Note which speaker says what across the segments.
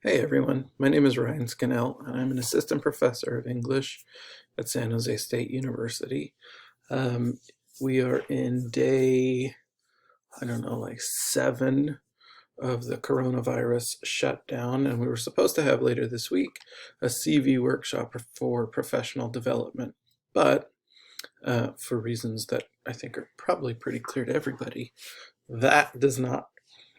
Speaker 1: Hey everyone, my name is Ryan Scannell and I'm an assistant professor of English at San Jose State University. Um, we are in day, like 7 of the coronavirus shutdown, and we were supposed to have later this week a CV workshop for professional development. But for reasons that I think are probably pretty clear to everybody, that does not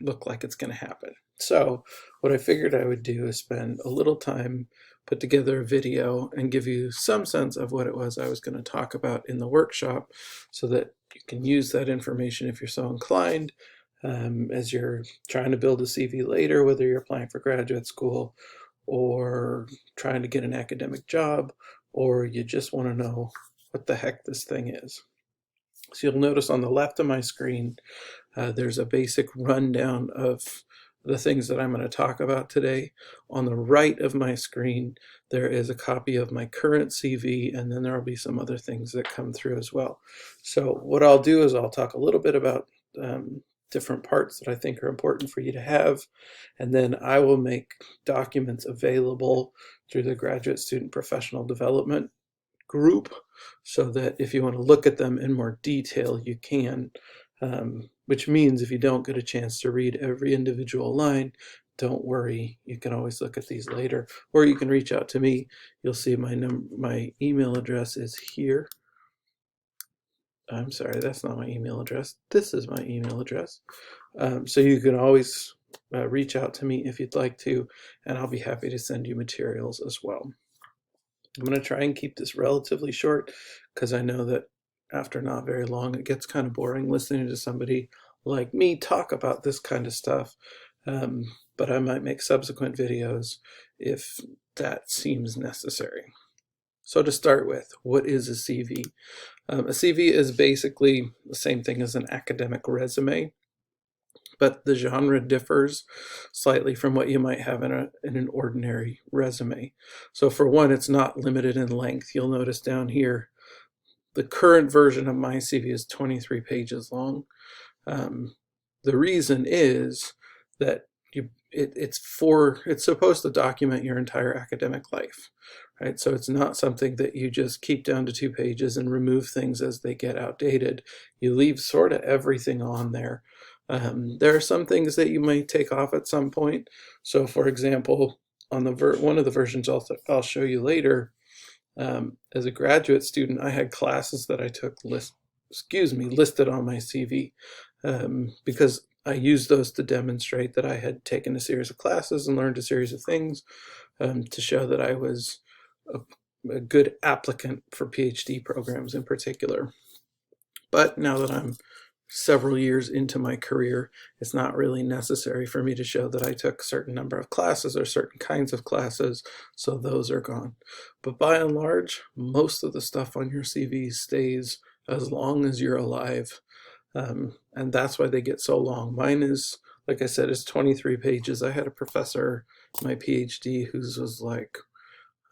Speaker 1: look like it's going to happen. So what I figured I would do is spend a little time, put together a video, and give you some sense of what it was I was going to talk about in the workshop so that you can use that information if you're so inclined as you're trying to build a CV later, whether you're applying for graduate school or trying to get an academic job, or you just want to know what the heck this thing is. So you'll notice on the left of my screen, there's a basic rundown of the things that I'm going to talk about today. On the right of my screen, there is a copy of my current CV, and then there will be some other things that come through as well. So what I'll do is I'll talk a little bit about different parts that I think are important for you to have, and then I will make documents available through the Graduate Student Professional Development group so that if you want to look at them in more detail, you can. Which means if you don't get a chance to read every individual line, don't worry, you can always look at these later, or you can reach out to me. You'll see my email address is here. I'm sorry, that's not my email address. This is my email address. So you can always reach out to me if you'd like to, and I'll be happy to send you materials as well. I'm going to try and keep this relatively short because I know that after not very long, it gets kind of boring listening to somebody like me talk about this kind of stuff. But I might make subsequent videos if that seems necessary. So to start with, what is a CV? A CV is basically the same thing as an academic resume, but the genre differs slightly from what you might have in an ordinary resume. So for one, it's not limited in length. You'll notice down here, the current version of my CV is 23 pages long. The reason is that it's supposed to document your entire academic life, right? So it's not something that you just keep down to 2 pages and remove things as they get outdated. You leave sort of everything on there. There are some things that you might take off at some point. So for example, on one of the versions I'll show you later, as a graduate student, I had classes that I took listed on my CV because I used those to demonstrate that I had taken a series of classes and learned a series of things to show that I was a good applicant for PhD programs in particular. But now that I'm several years into my career, it's not really necessary for me to show that I took a certain number of classes or certain kinds of classes, so those are gone. But by and large, most of the stuff on your CV stays as long as you're alive, and that's why they get so long. Mine is, like I said, is 23 pages. I had a professor, my PhD, whose was like,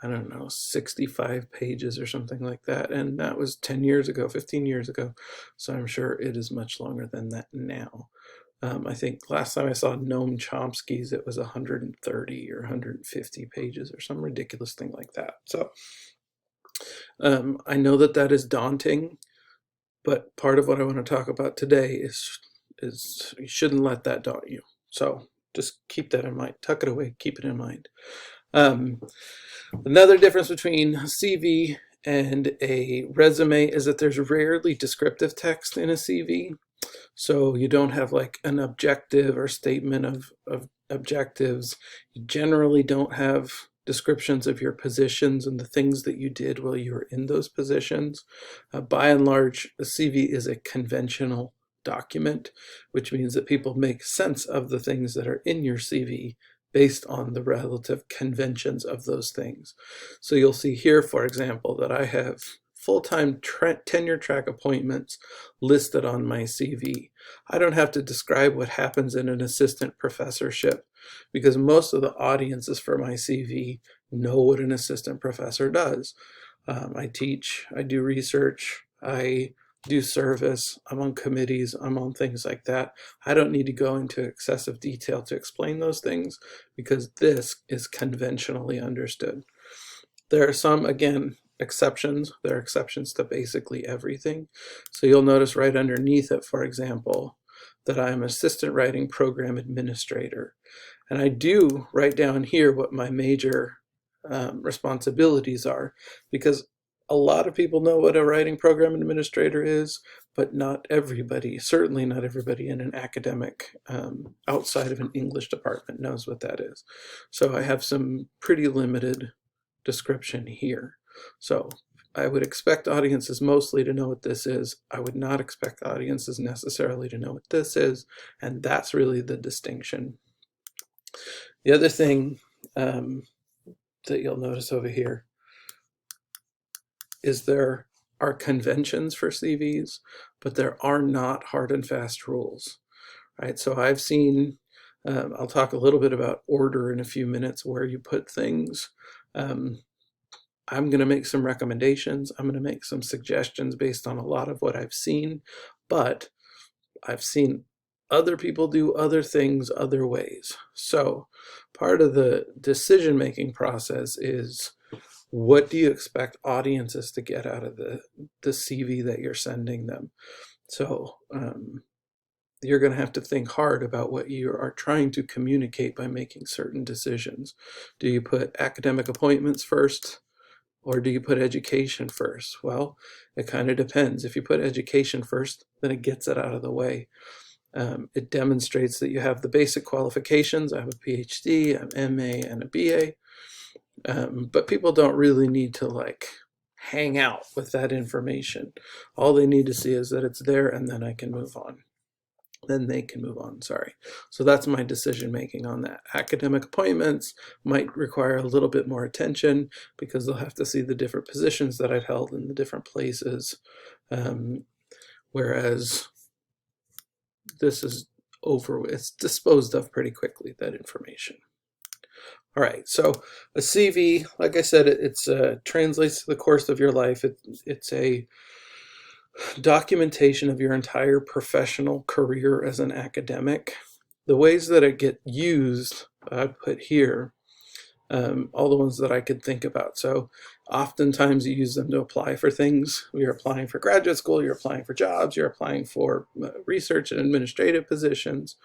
Speaker 1: I don't know, 65 pages or something like that. And that was 10 years ago, 15 years ago. So I'm sure it is much longer than that now. I think last time I saw Noam Chomsky's, it was 130 or 150 pages or some ridiculous thing like that. So I know that that is daunting, but part of what I want to talk about today is you shouldn't let that daunt you. So just keep that in mind. Tuck it away. Keep it in mind. Another difference between a CV and a resume is that there's rarely descriptive text in a CV. So you don't have like an objective or statement of objectives. You generally don't have descriptions of your positions and the things that you did while you were in those positions. By and large, a CV is a conventional document, which means that people make sense of the things that are in your CV based on the relative conventions of those things. So you'll see here, for example, that I have full-time tenure track appointments listed on my CV. I don't have to describe what happens in an assistant professorship because most of the audiences for my CV know what an assistant professor does. I teach, I do research, I do service, I'm on committees, I'm on things like that. I don't need to go into excessive detail to explain those things because this is conventionally understood. There are some, again, exceptions. There are exceptions to basically everything. So you'll notice right underneath it, for example, that I'm assistant writing program administrator. And I do write down here what my major responsibilities are, because a lot of people know what a writing program administrator is, but not everybody, certainly not everybody in an academic outside of an English department knows what that is. So I have some pretty limited description here. So I would expect audiences mostly to know what this is. I would not expect audiences necessarily to know what this is, and that's really the distinction. The other thing that you'll notice over here is there are conventions for CVs, but there are not hard and fast rules, right? So I've seen, I'll talk a little bit about order in a few minutes, where you put things. I'm going to make some recommendations. I'm going to make some suggestions based on a lot of what I've seen, but I've seen other people do other things other ways. So part of the decision-making process is, what do you expect audiences to get out of the CV that you're sending them? So you're going to have to think hard about what you are trying to communicate by making certain decisions. Do you put academic appointments first, or do you put education first? Well, it kind of depends. If you put education first, then it gets it out of the way. It demonstrates that you have the basic qualifications. I have a PhD, an MA, and a BA. But people don't really need to like hang out with that information. All they need to see is that it's there, and then I can move on. Then they can move on, sorry. So that's my decision making on that. Academic appointments might require a little bit more attention because they'll have to see the different positions that I've held in the different places. Whereas this is it's disposed of pretty quickly, that information. All right, so a CV, like I said, it's translates to the course of your life. It's a documentation of your entire professional career as an academic. The ways that it get used, I put here, all the ones that I could think about. So oftentimes you use them to apply for things. You're applying for graduate school, you're applying for jobs, you're applying for research and administrative positions.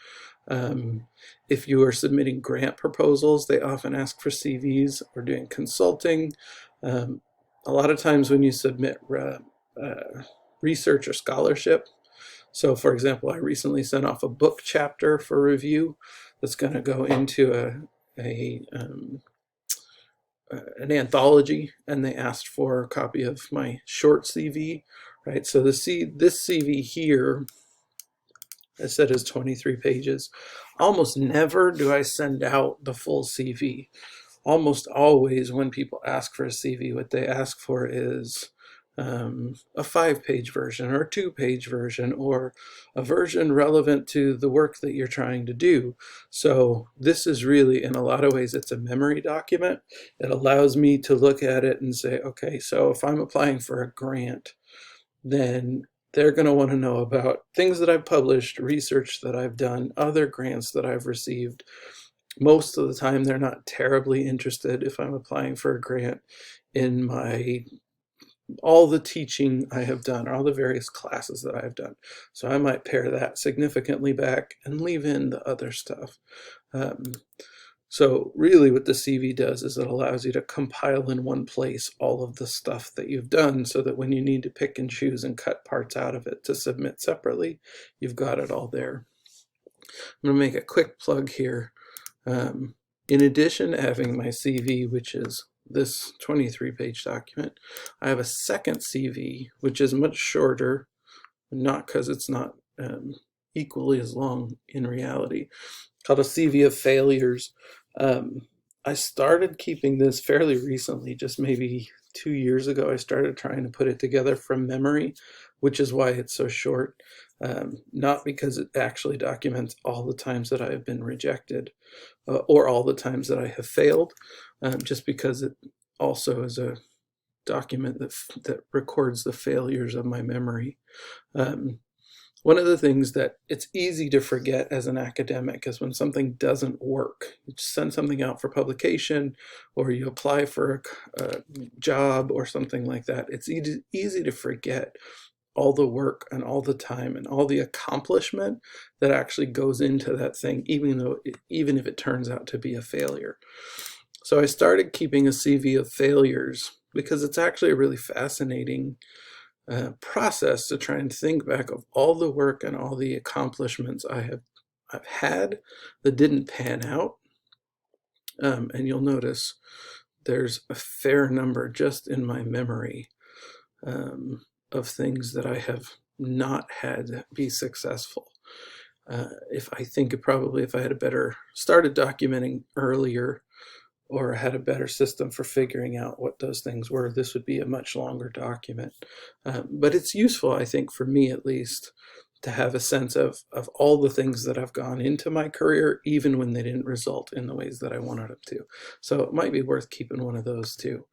Speaker 1: If you are submitting grant proposals, they often ask for CVs, or doing consulting. A lot of times when you submit research or scholarship, so for example, I recently sent off a book chapter for review that's going to go into an anthology, and they asked for a copy of my short CV, right? So this CV here, I said, is 23 pages. Almost never do I send out the full CV. Almost always when people ask for a CV, what they ask for is a 5-page version, or a 2-page version, or a version relevant to the work that you're trying to do. So this is really, in a lot of ways, it's a memory document. It allows me to look at it and say, okay, so if I'm applying for a grant, then they're going to want to know about things that I've published, research that I've done, other grants that I've received. Most of the time, they're not terribly interested, if I'm applying for a grant, in all the teaching I have done, or all the various classes that I've done. So I might pare that significantly back and leave in the other stuff. So really what the CV does is it allows you to compile in one place all of the stuff that you've done, so that when you need to pick and choose and cut parts out of it to submit separately, you've got it all there. I'm going to make a quick plug here. In addition to having my CV, which is this 23-page document, I have a second CV, which is much shorter, not because it's not equally as long in reality, called a CV of failures. I started keeping this fairly recently, just maybe 2 years ago. I started trying to put it together from memory, which is why it's so short. Not because it actually documents all the times that I have been rejected, or all the times that I have failed, just because it also is a document that records the failures of my memory. One of the things that it's easy to forget as an academic is when something doesn't work. You send something out for publication, or you apply for a job or something like that. It's easy to forget all the work and all the time and all the accomplishment that actually goes into that thing, even if it turns out to be a failure. So I started keeping a CV of failures because it's actually a really fascinating process to try and think back of all the work and all the accomplishments I've had that didn't pan out. And you'll notice there's a fair number just in my memory of things that I have not had be successful. If I had started documenting earlier, or had a better system for figuring out what those things were, this would be a much longer document. But it's useful, I think, for me at least, to have a sense of all the things that have gone into my career, even when they didn't result in the ways that I wanted them to. So it might be worth keeping one of those too.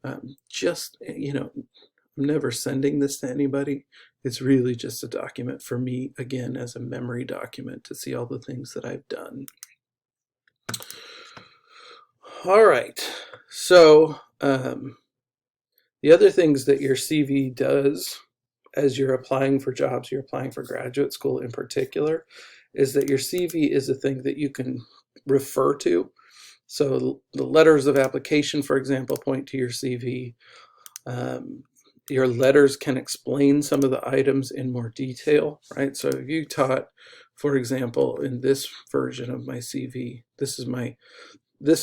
Speaker 1: I'm never sending this to anybody. It's really just a document for me, again, as a memory document to see all the things that I've done. All right, so the other things that your CV does as you're applying for jobs, you're applying for graduate school in particular, is that your CV is a thing that you can refer to. So the letters of application, for example, point to your CV. Your letters can explain some of the items in more detail, right? So if you taught, for example, in this version of my CV, this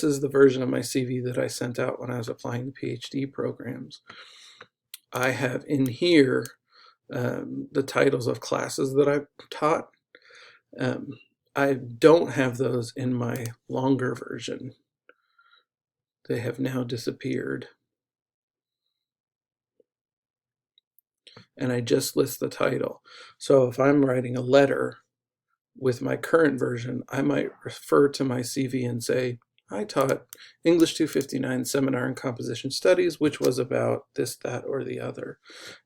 Speaker 1: is the version of my CV that I sent out when I was applying to PhD programs. I have in here the titles of classes that I've taught. I don't have those in my longer version. They have now disappeared. And I just list the title. So if I'm writing a letter with my current version, I might refer to my CV and say, I taught English 259 Seminar in Composition Studies, which was about this, that, or the other.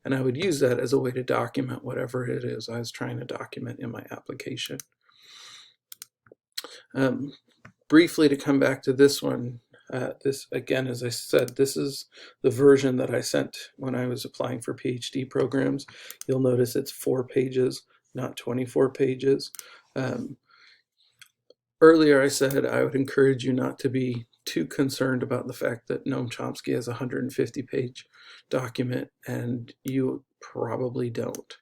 Speaker 1: And I would use that as a way to document whatever it is I was trying to document in my application. Briefly, to come back to this one, this, again, as I said, this is the version that I sent when I was applying for PhD programs. You'll notice it's 4 pages, not 24 pages. Earlier I said I would encourage you not to be too concerned about the fact that Noam Chomsky has a 150-page document, and you probably don't.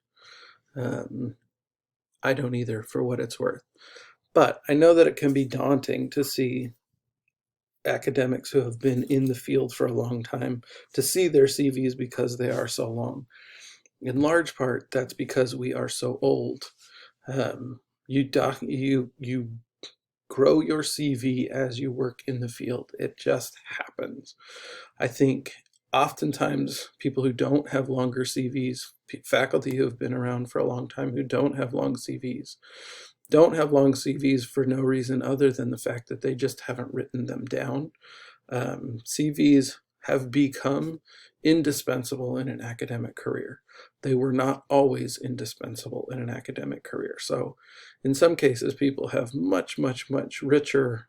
Speaker 1: I don't either, for what it's worth. But I know that it can be daunting to see academics who have been in the field for a long time, to see their CVs because they are so long. In large part, that's because we are so old. You grow your CV as you work in the field. It just happens. I think oftentimes people who don't have longer CVs, faculty who have been around for a long time who don't have long CVs for no reason other than the fact that they just haven't written them down. CVs have become indispensable in an academic career. They were not always indispensable in an academic career. So in some cases, people have much, much, much richer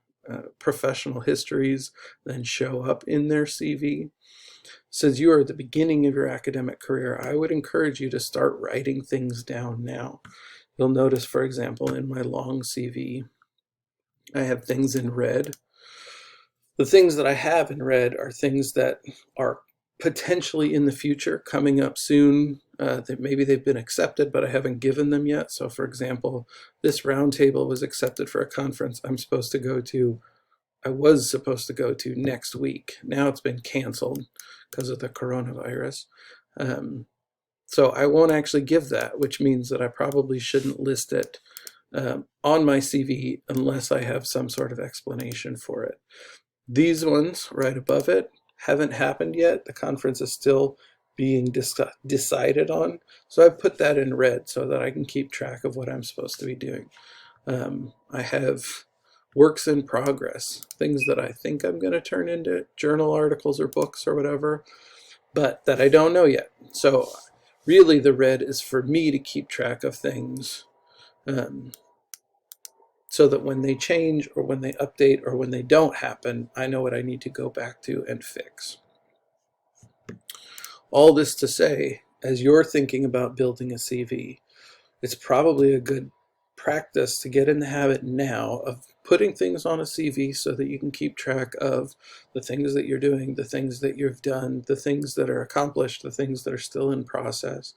Speaker 1: professional histories than show up in their CV. Since you are at the beginning of your academic career, I would encourage you to start writing things down now. You'll notice, for example, in my long CV, I have things in red. The things that I have in red are things that are potentially in the future, coming up soon, that maybe they've been accepted, but I haven't given them yet. So for example, this roundtable was accepted for a conference I was supposed to go to next week. Now it's been canceled because of the coronavirus. So I won't actually give that, which means that I probably shouldn't list it on my CV unless I have some sort of explanation for it. These ones right above it haven't happened yet. The conference is still being decided on. So I put that in red so that I can keep track of what I'm supposed to be doing. I have works in progress, things that I think I'm going to turn into journal articles or books or whatever. but that I don't know yet. So really the red is for me to keep track of things, so that when they change or when they update or when they don't happen, I know what I need to go back to and fix. All this to say, as you're thinking about building a CV, it's probably a good practice to get in the habit now of putting things on a CV so that you can keep track of the things that you're doing, the things that you've done, the things that are accomplished, the things that are still in process.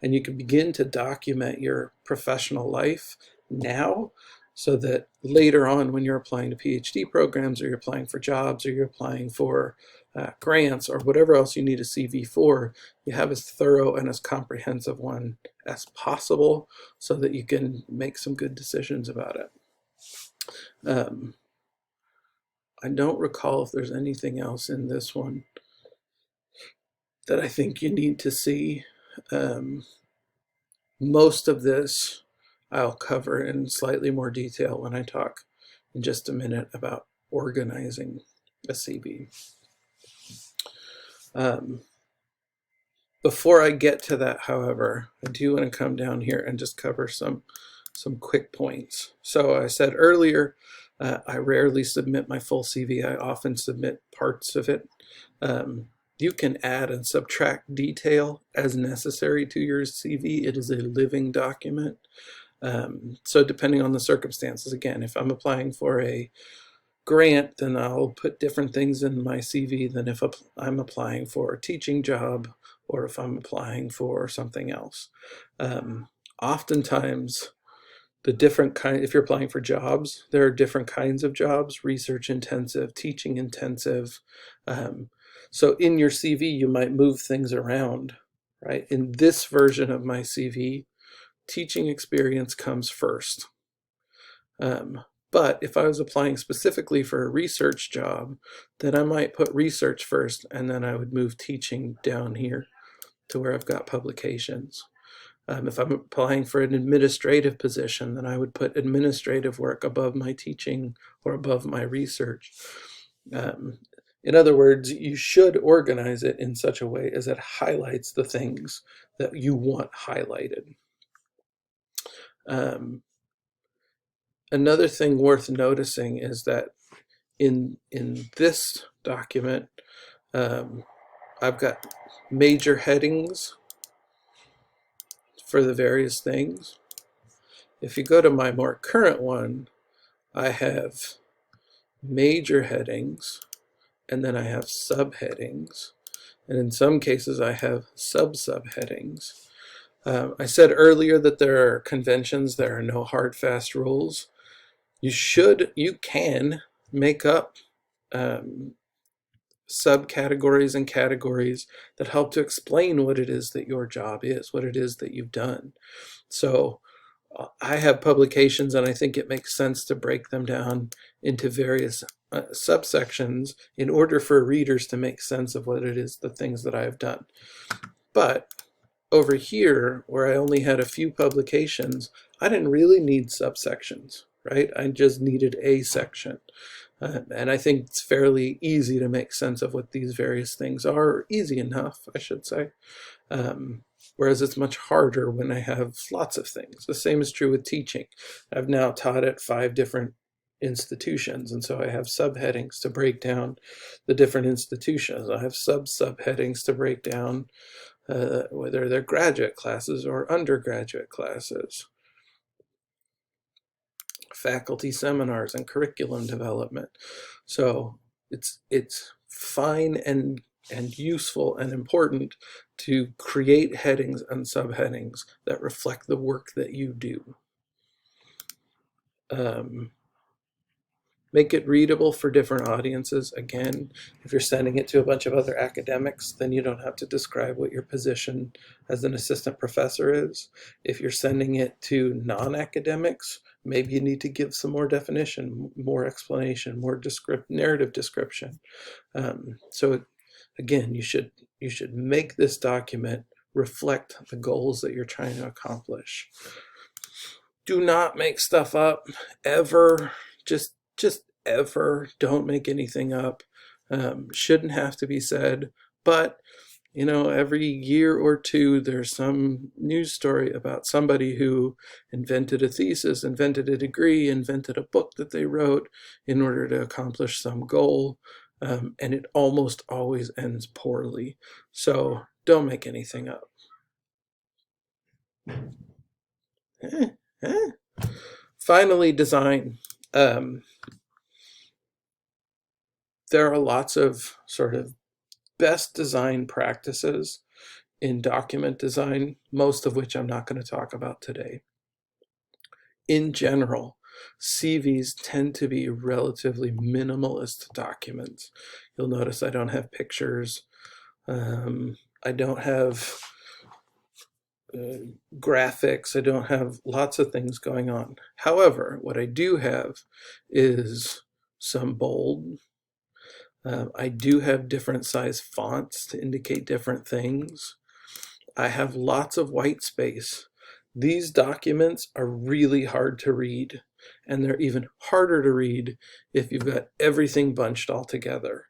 Speaker 1: And you can begin to document your professional life now so that later on when you're applying to PhD programs or you're applying for jobs or you're applying for grants or whatever else you need a CV for, you have as thorough and as comprehensive one as possible so that you can make some good decisions about it. I don't recall if there's anything else in this one that I think you need to see. Most of this I'll cover in slightly more detail when I talk in just a minute about organizing a CV. Before I get to that, however, I do want to come down here and just cover some quick points. So I said earlier, I rarely submit my full CV. I often submit parts of it. You can add and subtract detail as necessary to your CV. It is a living document. So depending on the circumstances, again, if I'm applying for a grant, then I'll put different things in my CV than if I'm applying for a teaching job or if I'm applying for something else. Oftentimes, the different kind, if you're applying for jobs, there are different kinds of jobs: research intensive, teaching intensive. So in your CV, you might move things around, right? In this version of my CV, teaching experience comes first. But if I was applying specifically for a research job, then I might put research first, and then I would move teaching down here to where I've got publications. If I'm applying for an administrative position, then I would put administrative work above my teaching or above my research. In other words, you should organize it in such a way as it highlights the things that you want highlighted. Another thing worth noticing is that in this document, I've got major headings for the various things. If you go to my more current one, I have major headings, and then I have subheadings, and in some cases I have sub-subheadings. I said earlier that there are conventions, there are no hard, fast rules. You can make up subcategories and categories that help to explain what it is that your job is, what it is that you've done. So I have publications, and I think it makes sense to break them down into various subsections in order for readers to make sense of what it is, the things that I have done. But over here, where I only had a few publications, I didn't really need subsections, right? I just needed a section. And I think it's fairly easy to make sense of what these various things are, or easy enough, I should say. Whereas it's much harder when I have lots of things. The same is true with teaching. I've now taught at 5 different institutions, and so I have subheadings to break down the different institutions. I have sub-subheadings to break down whether they're graduate classes or undergraduate classes, faculty seminars and curriculum development. So it's fine and useful and important to create headings and subheadings that reflect the work that you do. Make it readable for different audiences. Again, if you're sending it to a bunch of other academics, then you don't have to describe what your position as an assistant professor is. If you're sending it to non-academics, maybe you need to give some more definition, more explanation, more narrative description. So again, you should make this document reflect the goals that you're trying to accomplish. Do not make stuff up ever. Just ever. Don't make anything up. Shouldn't have to be said, but every year or two, there's some news story about somebody who invented a thesis, invented a degree, invented a book that they wrote in order to accomplish some goal. And it almost always ends poorly. So don't make anything up. Finally, design. There are lots of sort of best design practices in document design, most of which I'm not going to talk about today. In general, CVs tend to be relatively minimalist documents. You'll notice I don't have pictures. I don't have graphics. I don't have lots of things going on. However, what I do have is some bold. I do have different size fonts to indicate different things. I have lots of white space. These documents are really hard to read, and they're even harder to read if you've got everything bunched all together.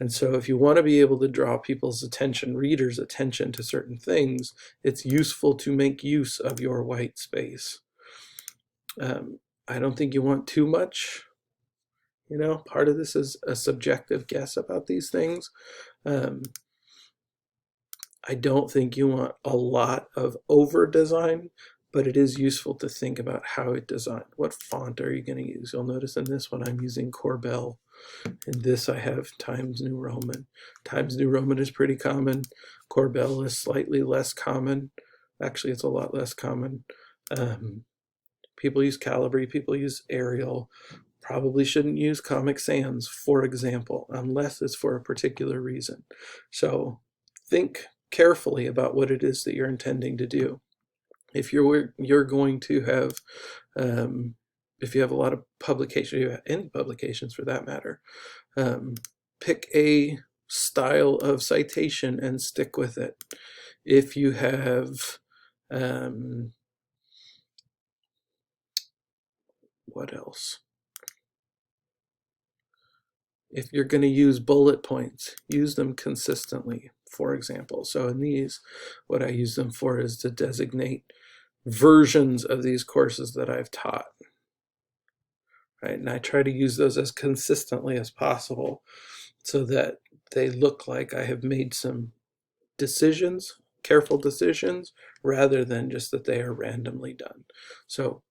Speaker 1: And so if you want to be able to draw people's attention, readers' attention to certain things, it's useful to make use of your white space. I don't think you want too much. Part of this is a subjective guess about these things. I don't think you want a lot of over design, but it is useful to think about how it designed. What font are you going to use? You'll notice in this one I'm using Corbel. In this I have Times New Roman. Times New Roman is pretty common. Corbel is slightly less common. Actually, it's a lot less common. People use Calibri, people use Arial. Probably shouldn't use Comic Sans, for example, unless it's for a particular reason. So think carefully about what it is that you're intending to do. If you're going to have, if you have a lot of publications, you have any publications for that matter, pick a style of citation and stick with it. If you have, what else? If you're going to use bullet points, use them consistently, for example. So in these, what I use them for is to designate versions of these courses that I've taught. Right? And I try to use those as consistently as possible so that they look like I have made some decisions, careful decisions, rather than just that they are randomly done. So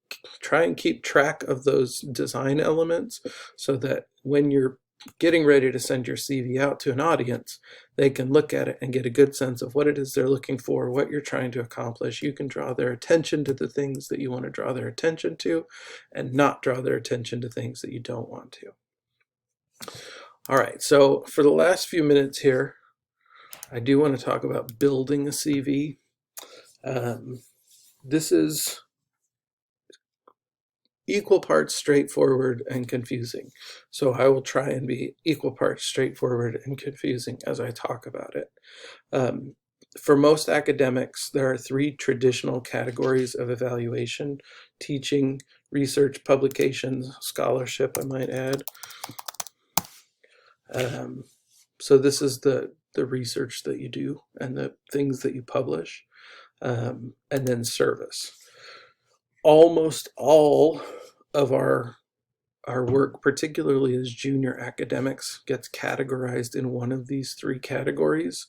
Speaker 1: try and keep track of those design elements so that when you're getting ready to send your CV out to an audience, they can look at it and get a good sense of what it is they're looking for, what you're trying to accomplish. You can draw their attention to the things that you want to draw their attention to and not draw their attention to things that you don't want to. All right, so for the last few minutes here, I do want to talk about building a CV. This is equal parts straightforward and confusing. So I will try and be equal parts straightforward and confusing as I talk about it. For most academics, there are three traditional categories of evaluation: teaching, research, publications, scholarship, I might add. So this is the research that you do and the things that you publish, and then service. Almost all of our work, particularly as junior academics, gets categorized in one of these three categories.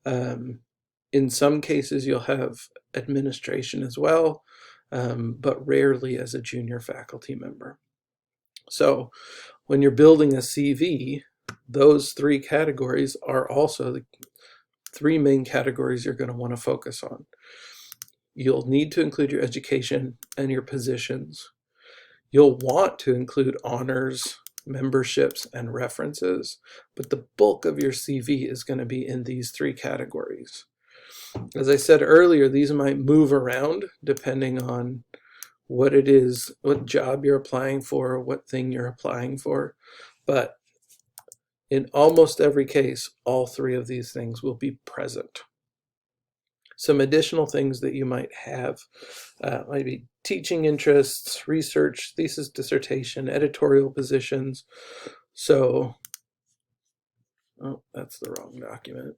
Speaker 1: In some cases, you'll have administration as well, but rarely as a junior faculty member. So when you're building a CV, those three categories are also the three main categories you're going to want to focus on. You'll need to include your education and your positions. You'll want to include honors, memberships, and references, but the bulk of your CV is going to be in these three categories. As I said earlier, these might move around depending on what it is, what job you're applying for, what thing you're applying for, but in almost every case, all three of these things will be present. Some additional things that you might have might be teaching interests, research, thesis, dissertation, editorial positions. So, oh, that's the wrong document.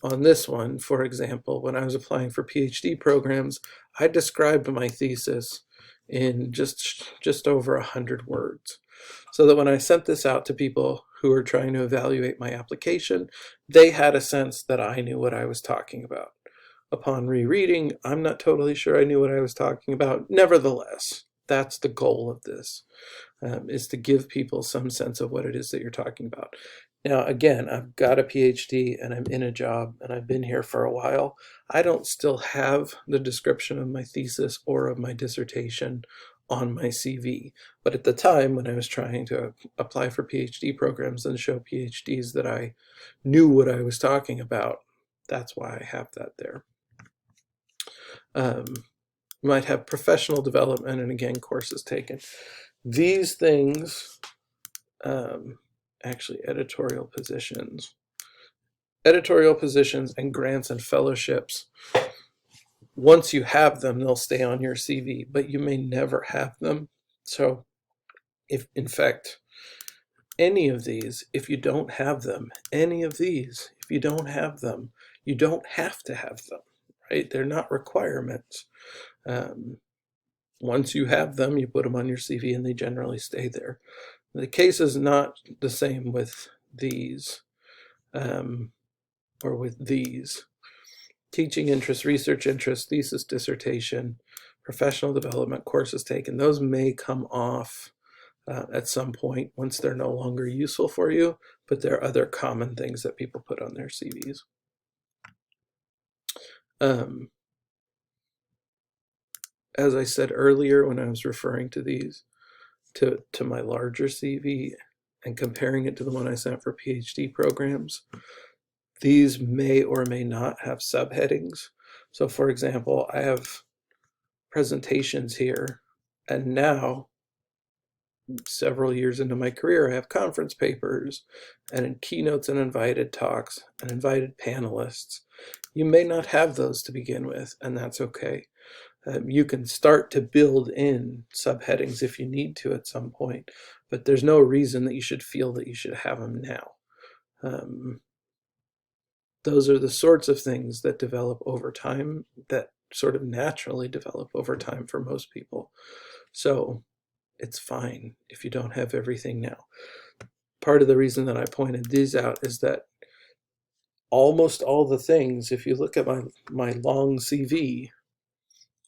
Speaker 1: on this one, for example, when I was applying for PhD programs, I described my thesis in just over 100 words. So that when I sent this out to people who were trying to evaluate my application, they had a sense that I knew what I was talking about. Upon rereading, I'm not totally sure I knew what I was talking about. Nevertheless, that's the goal of this, is to give people some sense of what it is that you're talking about. Now, again, I've got a PhD and I'm in a job and I've been here for a while. I don't still have the description of my thesis or of my dissertation on my CV. But at the time when I was trying to apply for PhD programs and show PhDs that I knew what I was talking about, that's why I have that there. You might have professional development and, again, courses taken. These things, actually editorial positions and grants and fellowships, once you have them, they'll stay on your CV, but you may never have them. So if, in fact, any of these, if you don't have them, any of these, if you don't have them, you don't have to have them, right? They're not requirements. Once you have them, you put them on your CV and they generally stay there. The case is not the same with these, or with these. Teaching interest, research interest, thesis, dissertation, professional development, courses taken, those may come off at some point once they're no longer useful for you, but there are other common things that people put on their CVs. As I said earlier when I was referring to these, to my larger CV and comparing it to the one I sent for PhD programs, these may or may not have subheadings. So for example, I have presentations here, and now several years into my career, I have conference papers and keynotes and invited talks and invited panelists. You may not have those to begin with, and that's okay. You can start to build in subheadings if you need to at some point, but there's no reason that you should feel that you should have them now. Those are the sorts of things that develop over time, that sort of naturally develop over time for most people. So it's fine if you don't have everything now. Part of the reason that I pointed these out is that almost all the things, if you look at my long CV,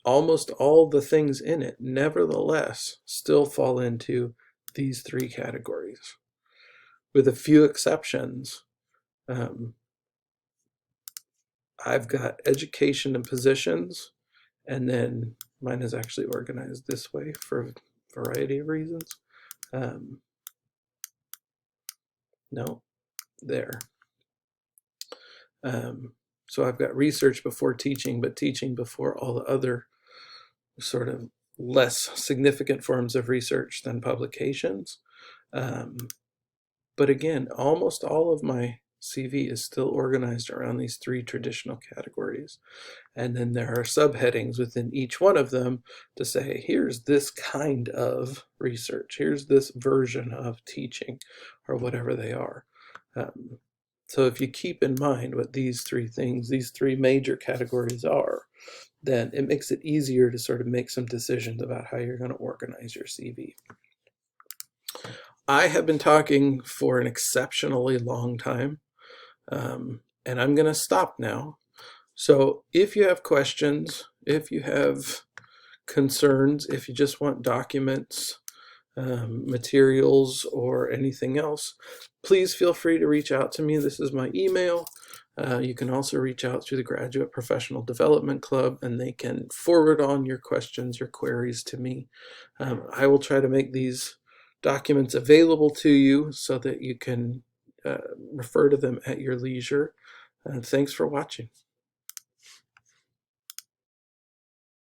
Speaker 1: almost all the things in it, nevertheless, still fall into these three categories. With a few exceptions, I've got education and positions, and then mine is actually organized this way for a variety of reasons. No, there. So I've got research before teaching, but teaching before all the other sort of less significant forms of research than publications. But again, almost all of my CV is still organized around these three traditional categories. And then there are subheadings within each one of them to say, here's this kind of research, here's this version of teaching, or whatever they are. So if you keep in mind what these three things, these three major categories are, then it makes it easier to sort of make some decisions about how you're going to organize your CV. I have been talking for an exceptionally long time, and I'm going to stop now. So if you have questions, if you have concerns, if you just want documents, materials, or anything else, please feel free to reach out to me. This is my email. You can also reach out to the Graduate Professional Development Club, and they can forward on your questions, your queries to me. I will try to make these documents available to you so that you can refer to them at your leisure. Thanks for watching.